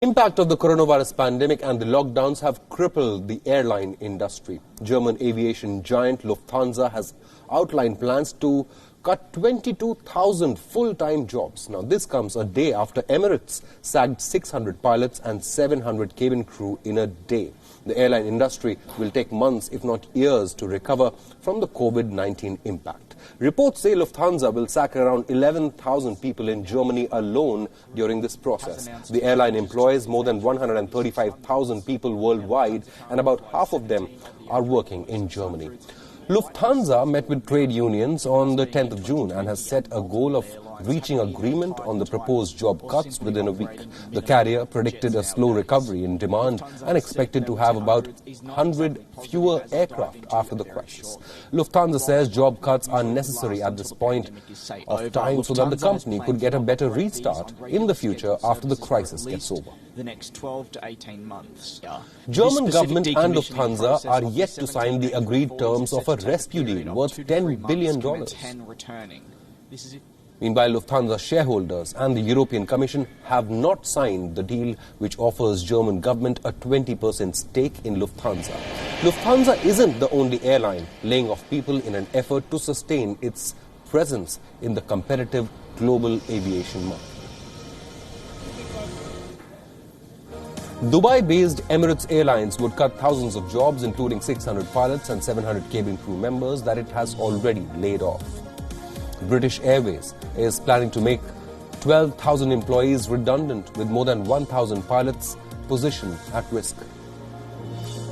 Impact of the coronavirus pandemic and the lockdowns have crippled the airline industry. German aviation giant Lufthansa has outlined plans to cut 22,000 full-time jobs. Now, this comes a day after Emirates sacked 600 pilots and 700 cabin crew in a day. The airline industry will take months, if not years, to recover from the COVID-19 impact. Reports say Lufthansa will sack around 11,000 people in Germany alone during this process. The airline employs more than 135,000 people worldwide, and about half of them are working in Germany. Lufthansa met with trade unions on the 10th of June and has set a goal of reaching agreement on the proposed job cuts within a week. The carrier predicted a slow recovery in demand and expected to have about 100 fewer aircraft after the crisis. Lufthansa says job cuts are necessary at this point of time so that the company could get a better restart in the future after the crisis gets over. The next 12 to 18 months. German government and Lufthansa are yet to sign the agreed terms of a rescue deal worth $10 billion. Meanwhile, Lufthansa shareholders and the European Commission have not signed the deal which offers German government a 20% stake in Lufthansa. Lufthansa isn't the only airline laying off people in an effort to sustain its presence in the competitive global aviation market. Dubai-based Emirates Airlines would cut thousands of jobs, including 600 pilots and 700 cabin crew members that it has already laid off. British Airways is planning to make 12,000 employees redundant, with more than 1,000 pilots' position at risk.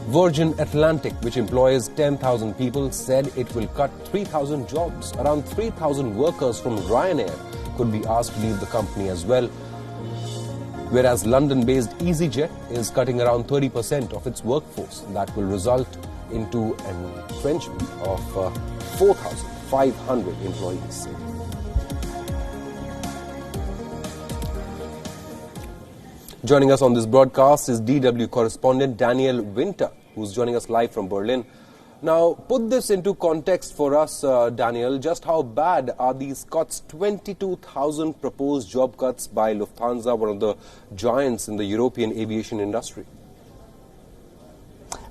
Virgin Atlantic, which employs 10,000 people, said it will cut 3,000 jobs. Around 3,000 workers from Ryanair could be asked to leave the company as well. Whereas London-based EasyJet is cutting around 30% of its workforce. That will result into an entrenchment of 4,500 employees. Joining us on this broadcast is DW correspondent Daniel Winter, who's joining us live from Berlin. Now, put this into context for us, Daniel. Just how bad are these cuts? 22,000 proposed job cuts by Lufthansa, one of the giants in the European aviation industry.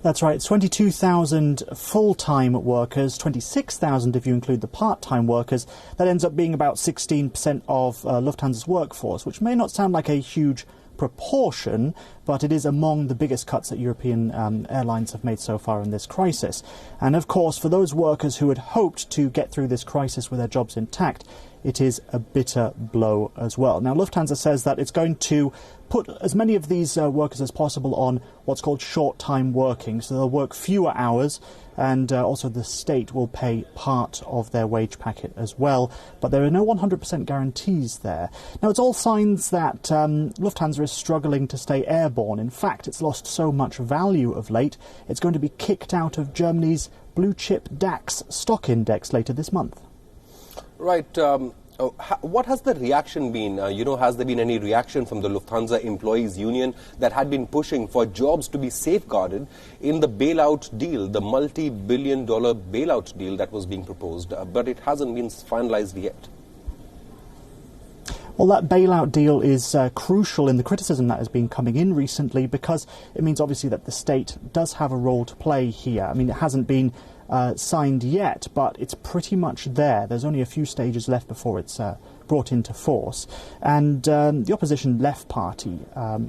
That's right, 22,000 full-time workers, 26,000 if you include the part-time workers. That ends up being about 16% of Lufthansa's workforce, which may not sound like a huge proportion, but it is among the biggest cuts that European airlines have made so far in this crisis. And of course, for those workers who had hoped to get through this crisis with their jobs intact, it is a bitter blow as well. Now, Lufthansa says that it's going to put as many of these workers as possible on what's called short-time working. So they'll work fewer hours, and also the state will pay part of their wage packet as well. But there are no 100% guarantees there. Now, it's all signs that Lufthansa is struggling to stay airborne. In fact, it's lost so much value of late, it's going to be kicked out of Germany's blue-chip DAX stock index later this month. Right. What has the reaction been? Has there been any reaction from the Lufthansa Employees Union that had been pushing for jobs to be safeguarded in the bailout deal, the multi-billion-dollar bailout deal that was being proposed, but it hasn't been finalized yet? Well, that bailout deal is crucial in the criticism that has been coming in recently, because it means obviously that the state does have a role to play here. I mean, it hasn't been signed yet, but it's pretty much there. There's only a few stages left before it's brought into force. And the opposition Left Party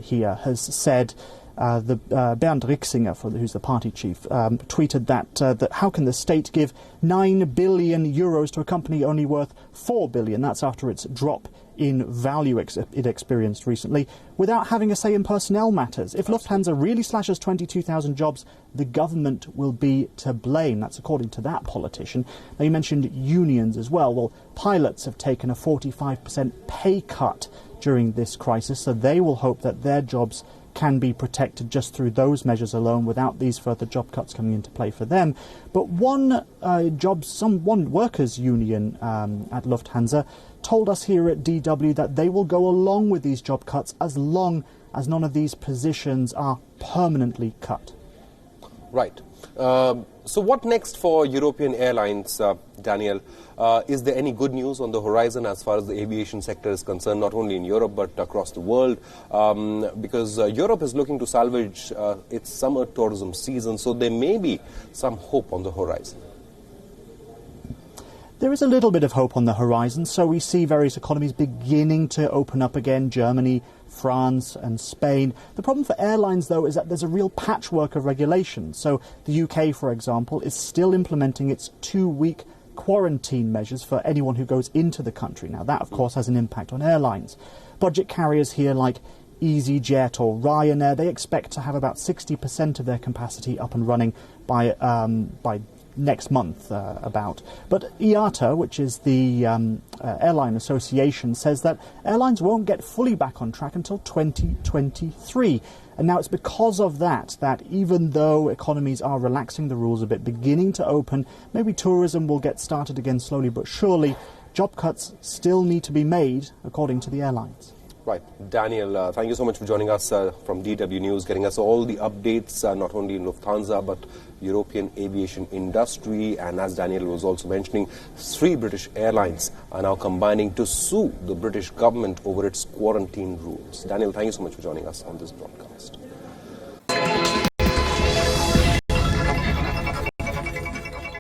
here has said, Bernd Rixinger, who's the party chief, tweeted that how can the state give 9 billion euros to a company only worth 4 billion? That's after its drop in value it experienced recently, without having a say in personnel matters. If Lufthansa really slashes 22,000 jobs, the government will be to blame. That's according to that politician. Now, you mentioned unions as well. Well, pilots have taken a 45% pay cut during this crisis, so they will hope that their jobs can be protected just through those measures alone, without these further job cuts coming into play for them. But one workers' union at Lufthansa told us here at DW that they will go along with these job cuts as long as none of these positions are permanently cut. Right. So what next for European airlines, Daniel? Is there any good news on the horizon as far as the aviation sector is concerned, not only in Europe but across the world? Because Europe is looking to salvage its summer tourism season, so there may be some hope on the horizon. There is a little bit of hope on the horizon. So we see various economies beginning to open up again, Germany, France and Spain. The problem for airlines, though, is that there's a real patchwork of regulations. So the UK, for example, is still implementing its 2-week quarantine measures for anyone who goes into the country. Now, that, of course, has an impact on airlines. Budget carriers here like EasyJet or Ryanair, they expect to have about 60% of their capacity up and running by next month about. But IATA, which is the airline association, says that airlines won't get fully back on track until 2023. And now it's because of that even though economies are relaxing the rules a bit, beginning to open, maybe tourism will get started again slowly but surely, job cuts still need to be made, according to the airlines. Right. Daniel, thank you so much for joining us from DW News, getting us all the updates, not only in Lufthansa, but European aviation industry. And as Daniel was also mentioning, 3 British airlines are now combining to sue the British government over its quarantine rules. Daniel, thank you so much for joining us on this broadcast.